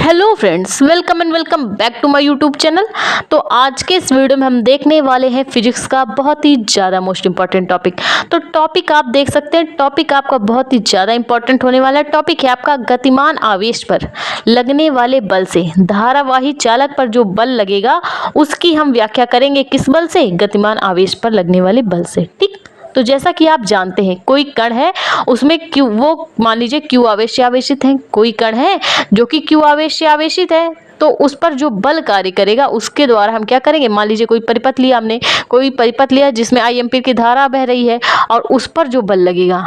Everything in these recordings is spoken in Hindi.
Hello friends, welcome and welcome back to my YouTube channel. तो आज के इस वीडियो में हम देखने वाले हैं फिजिक्स का बहुत ही ज़्यादा मोस्ट इंपॉर्टेंट टॉपिक। तो टॉपिक आप देख सकते हैं, टॉपिक आपका बहुत ही ज़्यादा इंपॉर्टेंट होने वाला है। टॉपिक है आपका गतिमान आवेश पर लगने वाले बल से धारावाही चालक पर जो बल लगेगा उसकी हम व्याख्या करेंगे। किस बल से? गतिमान आवेश पर लगने वाले बल से। ठीक, तो जैसा कि आप जानते हैं, कोई कण है उसमें क्यू, वो मान लीजिए क्यू आवेश से आवेशित है। कोई कण है जो कि क्यू आवेश से आवेशित है, तो उस पर जो बल कार्य करेगा उसके द्वारा हम क्या करेंगे। मान लीजिए कोई परिपथ लिया हमने, कोई परिपथ लिया जिसमें आई एम्पीयर की धारा बह रही है और उस पर जो बल लगेगा,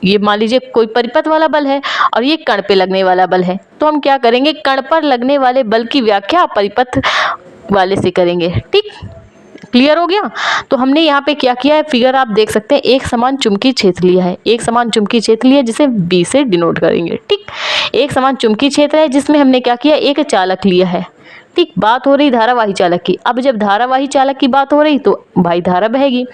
ये मान लीजिए कोई परिपथ वाला बल है और ये कण पे लगने वाला बल है, तो हम क्या करेंगे, कण पर लगने वाले बल की व्याख्या परिपथ वाले से करेंगे। ठीक, क्लियर हो गया। तो हमने यहाँ पे क्या किया है, फिगर आप देख सकते हैं, एक समान चुंबकीय क्षेत्र लिया है। एक समान चुंबकीय क्षेत्र लिया जिसे बी से डिनोट करेंगे। ठीक, एक समान चुंबकीय क्षेत्र है जिसमें हमने क्या किया, एक चालक लिया है। ठीक, बात हो रही धारावाही चालक की। अब जब धारावाही चालक की बात हो रही तो भाई धारा बहेगी।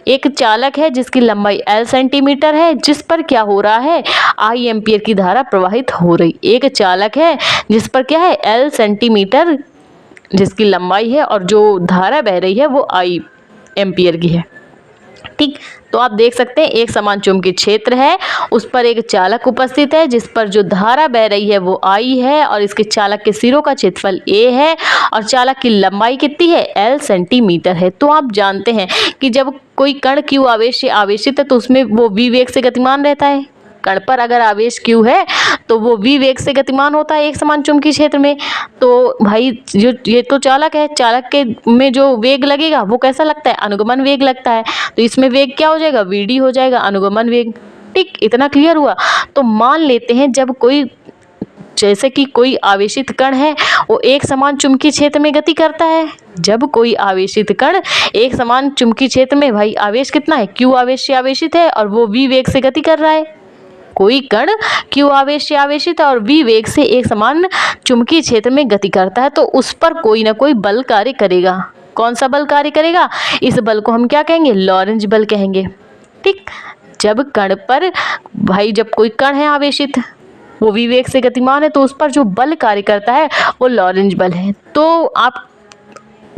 एक चालक है जिसकी लंबाई L सेंटीमीटर है, जिस पर क्या हो रहा है, I एम्पीयर की धारा प्रवाहित हो रही। एक चालक है जिस पर क्या है, L सेंटीमीटर जिसकी लंबाई है और जो धारा बह रही है वो I एम्पीयर की है। ठीक, तो आप देख सकते हैं एक समान चुंबकीय क्षेत्र है, उस पर एक चालक उपस्थित है जिस पर जो धारा बह रही है वो I है और इसके चालक के सिरों का क्षेत्रफल A है और चालक की लंबाई कितनी है, L सेंटीमीटर है। तो आप जानते हैं कि जब कोई कण Q आवेश से आवेशित है तो उसमें वो V वेग से गतिमान रहता है। कण पर अगर आवेश Q है तो वो V वेग से गतिमान होता है एक समान चुंबकीय क्षेत्र में। तो भाई जो ये तो चालक है, चालक के में जो वेग लगेगा वो कैसा लगता है, अनुगमन वेग लगता है। तो इसमें वेग क्या हो जाएगा, VD हो जाएगा, अनुगमन वेग। ठीक, इतना क्लियर हुआ। तो मान लेते हैं जब कोई, जैसे कि कोई आवेशित कण है वो एक समान चुंबकीय क्षेत्र में गति करता है। जब कोई आवेशित कण एक समान चुंबकीय क्षेत्र में, भाई आवेश कितना है, Q आवेश से आवेशित है और वो V वेग से गति कर रहा है। कोई कण Q आवेश से आवेशित है और V वेग से एक समान चुंबकीय क्षेत्र में गति करता है, तो उस पर कोई ना कोई बल कार्य करेगा। कौन सा बल कार्य करेगा? इस बल को हम क्या कहेंगे, लॉरेंज बल कहेंगे। ठीक, जब कण पर, भाई जब कोई कण है आवेशित, वो V वेग से गतिमान है, तो उस पर जो बल कार्य करता है वो लॉरेंज बल है। तो आप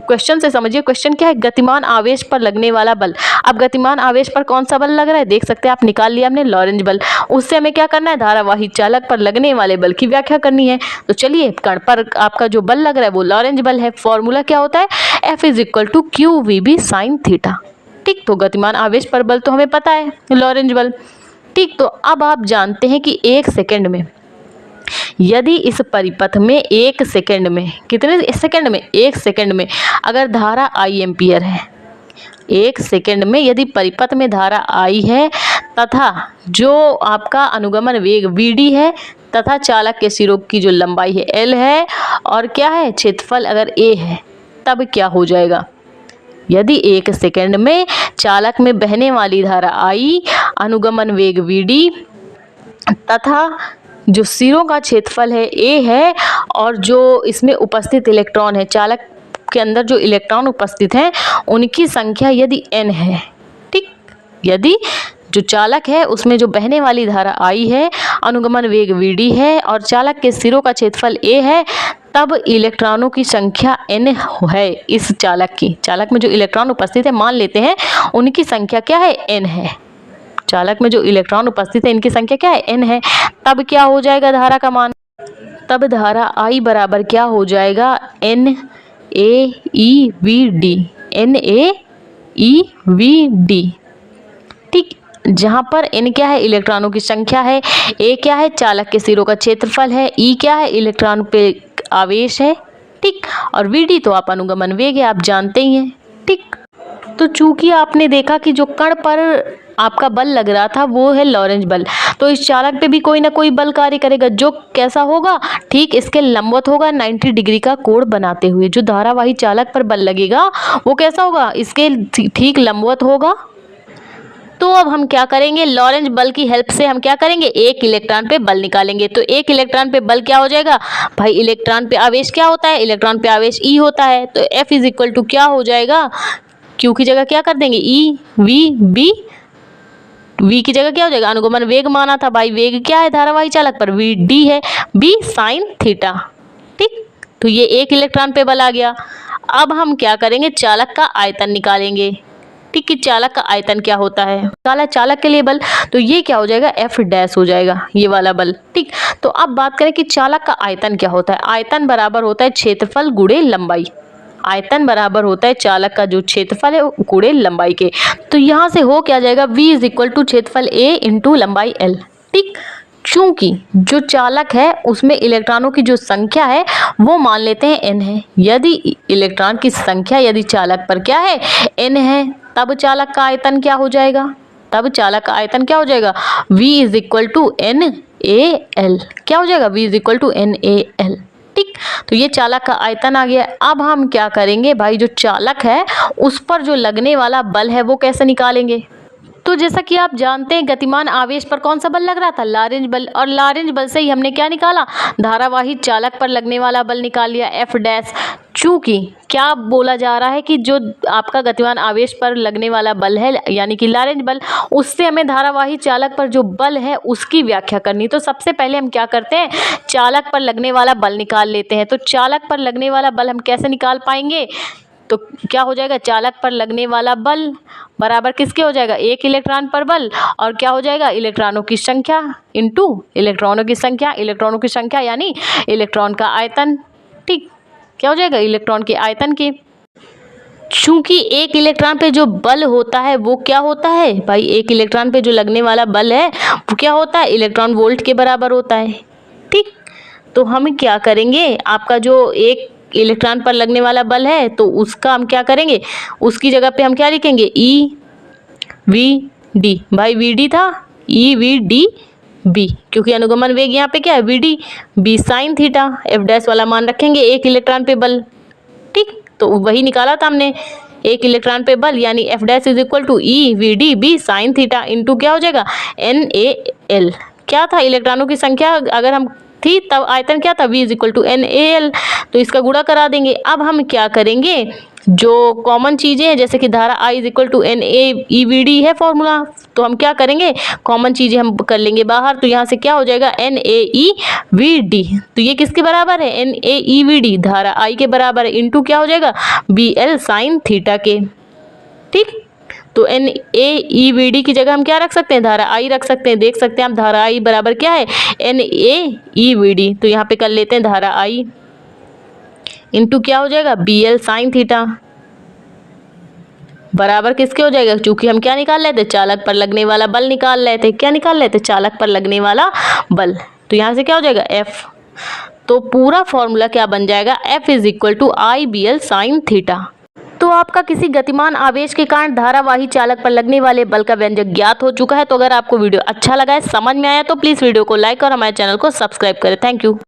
क्वेश्चन से समझिए, क्वेश्चन क्या है, गतिमान आवेश पर लगने वाला बल। अब गतिमान आवेश पर कौन सा बल लग रहा है, देख सकते हैं आप, निकाल लिया हमने लॉरेंज बल। उससे हमें क्या करना है, धारावाही चालक पर लगने वाले बल की व्याख्या करनी है। तो चलिए, कण पर आपका जो बल लग रहा है वो लॉरेंज बल है। फॉर्मूला क्या होता है, F = QVB sin थीटा। ठीक, तो गतिमान आवेश पर बल तो हमें पता है, लॉरेंज बल। ठीक, तो अब आप जानते हैं कि एक सेकेंड में, यदि इस परिपथ में एक सेकंड में, कितने सेकंड में, एक सेकंड में अगर धारा I एम्पीयर है, एक सेकंड में यदि परिपथ में धारा I है तथा जो आपका अनुगमन वेग VD है तथा चालक के सिरों की जो लंबाई है L है और क्या है, क्षेत्रफल अगर A है, तब क्या हो जाएगा। यदि एक सेकंड में चालक में बहने वाली धारा I, अनुगमन वेग VD तथा जो सिरों का क्षेत्रफल है A है और जो इसमें उपस्थित इलेक्ट्रॉन है, चालक के अंदर जो इलेक्ट्रॉन उपस्थित हैं उनकी संख्या यदि n है। ठीक, यदि जो चालक है उसमें जो बहने वाली धारा I है, अनुगमन वेग VD है और चालक के सिरों का क्षेत्रफल A है, तब इलेक्ट्रॉनों की संख्या n है। इस चालक की, चालक में जो इलेक्ट्रॉन उपस्थित है, मान लेते हैं उनकी संख्या क्या है, n है। चालक में जो इलेक्ट्रॉन उपस्थित है इनकी संख्या क्या है, n है। तब क्या हो जाएगा धारा का मान, तब धारा I बराबर क्या हो जाएगा, NaEVD, NaEVD। ठीक, जहाँ पर n क्या है, इलेक्ट्रॉनों की संख्या है, A क्या है, चालक के सिरों का क्षेत्रफल है, E क्या है, इलेक्ट्रॉन पे आवेश है। ठीक, और VD तो आप अनुगमन वेग है, आप जानते ही हैं। ठीक, तो चूंकि आपने देखा कि जो कण पर आपका बल लग रहा था वो है लॉरेंज बल, तो इस चालक पे भी कोई ना कोई बल कार्य करेगा, जो कैसा होगा, ठीक इसके लंबवत होगा, 90 डिग्री का कोण बनाते हुए। जो धारावाही चालक पर बल लगेगा वो कैसा होगा, इसके ठीक लंबवत होगा। तो अब हम क्या करेंगे, लॉरेंज बल की हेल्प से हम क्या करेंगे, एक इलेक्ट्रॉन पे बल निकालेंगे। तो एक इलेक्ट्रॉन पे बल क्या हो जाएगा, भाई इलेक्ट्रॉन पे आवेश क्या होता है, इलेक्ट्रॉन पे आवेश E होता है। तो F = क्या हो जाएगा, Q की जगह क्या कर देंगे, EVB, V की जगह क्या हो जाएगा, अनुगमन वेग माना था, भाई वेग क्या है धारावाही चालक पर, VD है, B sin थीटा। ठीक, तो ये एक इलेक्ट्रॉन पे बल आ गया। अब हम क्या करेंगे, चालक का आयतन निकालेंगे। ठीक, कि चालक का आयतन क्या होता है, चालक के लिए बल, तो ये क्या हो जाएगा, एफ डैश हो जाएगा, ये वाला बल। ठीक, तो अब बात करें कि चालक का आयतन क्या होता है। आयतन बराबर होता है क्षेत्रफल गुणे लंबाई। आयतन बराबर होता है चालक का जो क्षेत्रफल है गुणे लंबाई के। तो यहाँ से हो क्या जाएगा, V इज इक्वल टू क्षेत्रफल A इंटू लंबाई L। ठीक, चूंकि जो चालक है उसमें इलेक्ट्रॉनों की जो संख्या है वो मान लेते हैं n है। यदि इलेक्ट्रॉन की संख्या यदि चालक पर क्या है, n है, तब चालक का आयतन क्या हो जाएगा, तब चालक का आयतन क्या हो जाएगा, V is equal to NaL। क्या हो जाएगा, V is equal to NaL। ठीक, तो ये चालक का आयतन आ गया। अब हम क्या करेंगे भाई, जो चालक है उस पर जो लगने वाला बल है वो कैसे निकालेंगे। तो जैसा कि आप जानते हैं गतिमान आवेश पर कौन सा बल लग रहा था, लॉरेंज बल, और लॉरेंज बल से ही हमने क्या निकाला, धारावाही चालक पर लगने वाला बल निकाल लिया, एफ डैश। चूंकि क्या बोला जा रहा है कि जो आपका गतिमान आवेश पर लगने वाला बल है यानी कि लॉरेंज बल, उससे हमें धारावाही चालक पर जो बल है उसकी व्याख्या करनी। तो सबसे पहले हम क्या करते हैं, चालक पर लगने वाला बल निकाल लेते हैं। तो चालक पर लगने वाला बल हम कैसे निकाल पाएंगे, तो क्या हो जाएगा, चालक पर लगने वाला बल बराबर किसके हो जाएगा, एक इलेक्ट्रॉन पर बल, और क्या हो जाएगा, इलेक्ट्रॉनों की संख्या इंटू इलेक्ट्रॉनों की संख्या, इलेक्ट्रॉनों की संख्या यानी इलेक्ट्रॉन का आयतन। ठीक, क्या हो जाएगा, इलेक्ट्रॉन के आयतन के। चूंकि एक इलेक्ट्रॉन पे जो बल होता है वो क्या होता है भाई, एक इलेक्ट्रॉन पे जो लगने वाला बल है वो क्या होता है, इलेक्ट्रॉन वोल्ट के बराबर होता है। ठीक, तो हम क्या करेंगे, आपका जो एक इलेक्ट्रॉन पर लगने वाला बल है तो उसका हम क्या करेंगे, उसकी जगह पे हम क्या लिखेंगे, EVD। भाई VD था, EVD B, क्योंकि अनुगमन वेग यहाँ पे क्या है, VD, B sine theta, F dash वाला मान रखेंगे एक इलेक्ट्रॉन पे बल। ठीक, तो वही निकाला था हमने, एक इलेक्ट्रॉन पे बल यानी F dash is equal to EVD B sine theta into क्या हो जाएगा, NaL। क्या था, इलेक्ट्रॉनों की संख्या अगर हम थी तब आयतन क्या था, V is equal to NaL, तो इसका गुणा करा देंगे। अब हम क्या करेंगे, जो कॉमन चीज़ें हैं जैसे कि धारा I is equal to NaEVD है फॉर्मूला, तो हम क्या करेंगे, कॉमन चीज़ें हम कर लेंगे बाहर, तो यहाँ से क्या हो जाएगा, NaEVD। तो ये किसके बराबर है, NaEVD धारा I के बराबर है, इंटू क्या हो जाएगा, BL साइन थीटा के। ठीक, तो NaEVD की जगह हम क्या रख सकते हैं, धारा I रख सकते हैं। देख सकते हैं आप धारा I बराबर क्या है, NaEVD, तो यहाँ पे कर लेते हैं धारा I इंटू क्या हो जाएगा, BL साइन थीटा बराबर किसके हो जाएगा, चूंकि हम क्या निकाल लेते, चालक पर लगने वाला बल निकाल लेते, क्या निकाल लेते, चालक पर लगने वाला बल। तो यहाँ से क्या हो जाएगा, F। तो पूरा फॉर्मूला क्या बन जाएगा, F is equal to IBL sine theta. तो आपका किसी गतिमान आवेश के कारण धारावाही चालक पर लगने वाले बल का व्यंजक ज्ञात हो चुका है। तो अगर आपको वीडियो अच्छा लगा है, समझ में आया, तो प्लीज़ वीडियो को लाइक और हमारे चैनल को सब्सक्राइब करें। Thank you.